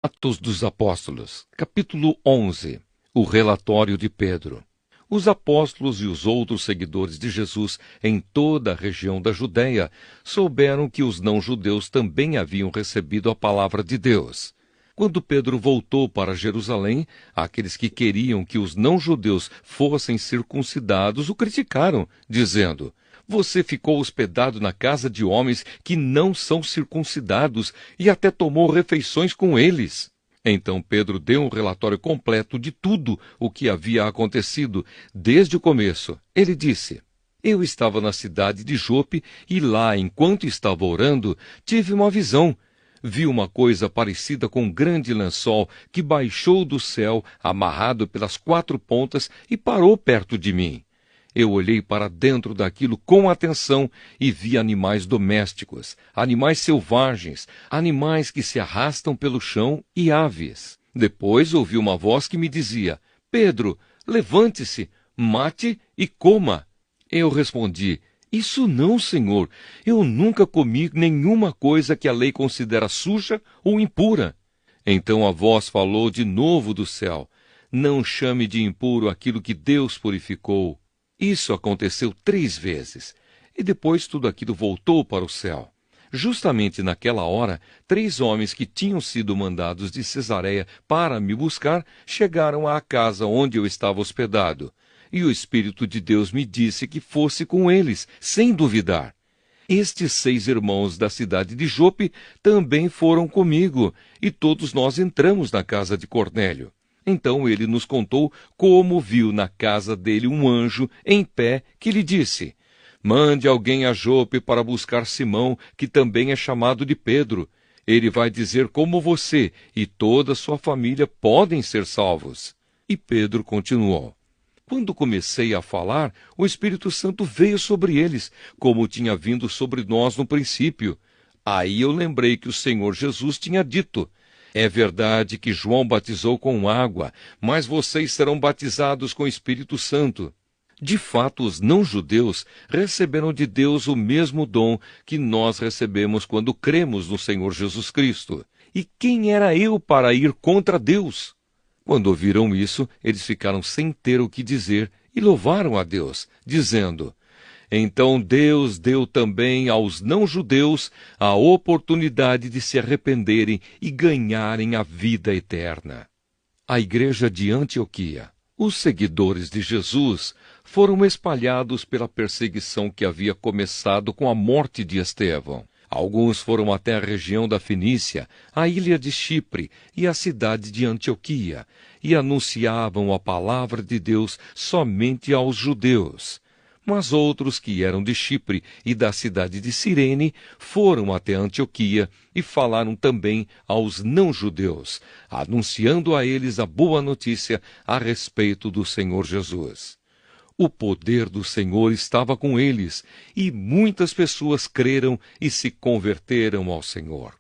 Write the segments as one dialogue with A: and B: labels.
A: Atos dos Apóstolos, capítulo 11. O relatório de Pedro. Os apóstolos e os outros seguidores de Jesus em toda a região da Judéia souberam que os não-judeus também haviam recebido a palavra de Deus. Quando Pedro voltou para Jerusalém, aqueles que queriam que os não-judeus fossem circuncidados o criticaram, dizendo: "Você ficou hospedado na casa de homens que não são circuncidados e até tomou refeições com eles." Então Pedro deu um relatório completo de tudo o que havia acontecido desde o começo. Ele disse: "Eu estava na cidade de Jope e lá, enquanto estava orando, tive uma visão. Vi uma coisa parecida com um grande lençol que baixou do céu, amarrado pelas 4 pontas, e parou perto de mim. Eu olhei para dentro daquilo com atenção e vi animais domésticos, animais selvagens, animais que se arrastam pelo chão e aves. Depois ouvi uma voz que me dizia: 'Pedro, levante-se, mate e coma.' Eu respondi: 'Isso não, Senhor. Eu nunca comi nenhuma coisa que a lei considera suja ou impura.' Então a voz falou de novo do céu: 'Não chame de impuro aquilo que Deus purificou.' Isso aconteceu 3 vezes, e depois tudo aquilo voltou para o céu. Justamente naquela hora, 3 homens que tinham sido mandados de Cesareia para me buscar chegaram à casa onde eu estava hospedado, e o Espírito de Deus me disse que fosse com eles, sem duvidar. Estes 6 irmãos da cidade de Jope também foram comigo, e todos nós entramos na casa de Cornélio. Então ele nos contou como viu na casa dele um anjo em pé que lhe disse: 'Mande alguém a Jope para buscar Simão, que também é chamado de Pedro. Ele vai dizer como você e toda a sua família podem ser salvos.' E Pedro continuou: 'Quando comecei a falar, o Espírito Santo veio sobre eles, como tinha vindo sobre nós no princípio. Aí eu lembrei que o Senhor Jesus tinha dito: "É verdade que João batizou com água, mas vocês serão batizados com o Espírito Santo." De fato, os não-judeus receberam de Deus o mesmo dom que nós recebemos quando cremos no Senhor Jesus Cristo. E quem era eu para ir contra Deus? Quando ouviram isso, eles ficaram sem ter o que dizer e louvaram a Deus, dizendo: "Então Deus deu também aos não-judeus a oportunidade de se arrependerem e ganharem a vida eterna." A igreja de Antioquia. Os seguidores de Jesus foram espalhados pela perseguição que havia começado com a morte de Estevão. Alguns foram até a região da Fenícia, a ilha de Chipre e a cidade de Antioquia, e anunciavam a palavra de Deus somente aos judeus. Mas outros que eram de Chipre e da cidade de Cirene foram até Antioquia e falaram também aos não-judeus, anunciando a eles a boa notícia a respeito do Senhor Jesus. O poder do Senhor estava com eles, e muitas pessoas creram e se converteram ao Senhor.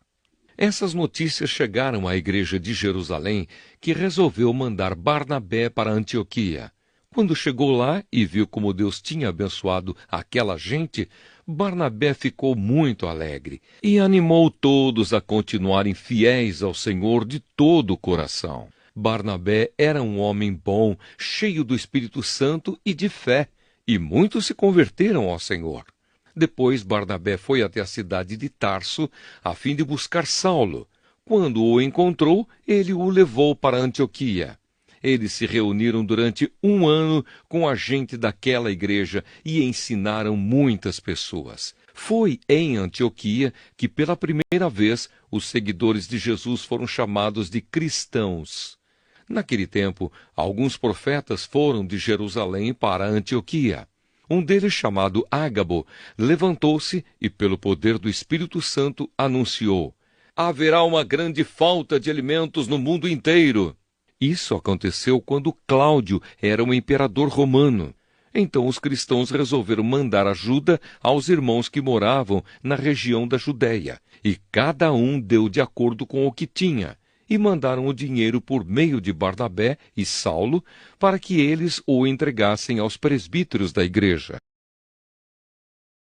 A: Essas notícias chegaram à igreja de Jerusalém, que resolveu mandar Barnabé para Antioquia. Quando chegou lá e viu como Deus tinha abençoado aquela gente, Barnabé ficou muito alegre e animou todos a continuarem fiéis ao Senhor de todo o coração. Barnabé era um homem bom, cheio do Espírito Santo e de fé, e muitos se converteram ao Senhor. Depois Barnabé foi até a cidade de Tarso, a fim de buscar Saulo. Quando o encontrou, ele o levou para Antioquia. Eles se reuniram durante 1 ano com a gente daquela igreja e ensinaram muitas pessoas. Foi em Antioquia que, pela primeira vez, os seguidores de Jesus foram chamados de cristãos. Naquele tempo, alguns profetas foram de Jerusalém para Antioquia. Um deles, chamado Ágabo, levantou-se e, pelo poder do Espírito Santo, anunciou: "Haverá uma grande falta de alimentos no mundo inteiro." Isso aconteceu quando Cláudio era um imperador romano. Então os cristãos resolveram mandar ajuda aos irmãos que moravam na região da Judéia, e cada um deu de acordo com o que tinha, e mandaram o dinheiro por meio de Barnabé e Saulo para que eles o entregassem aos presbíteros da igreja.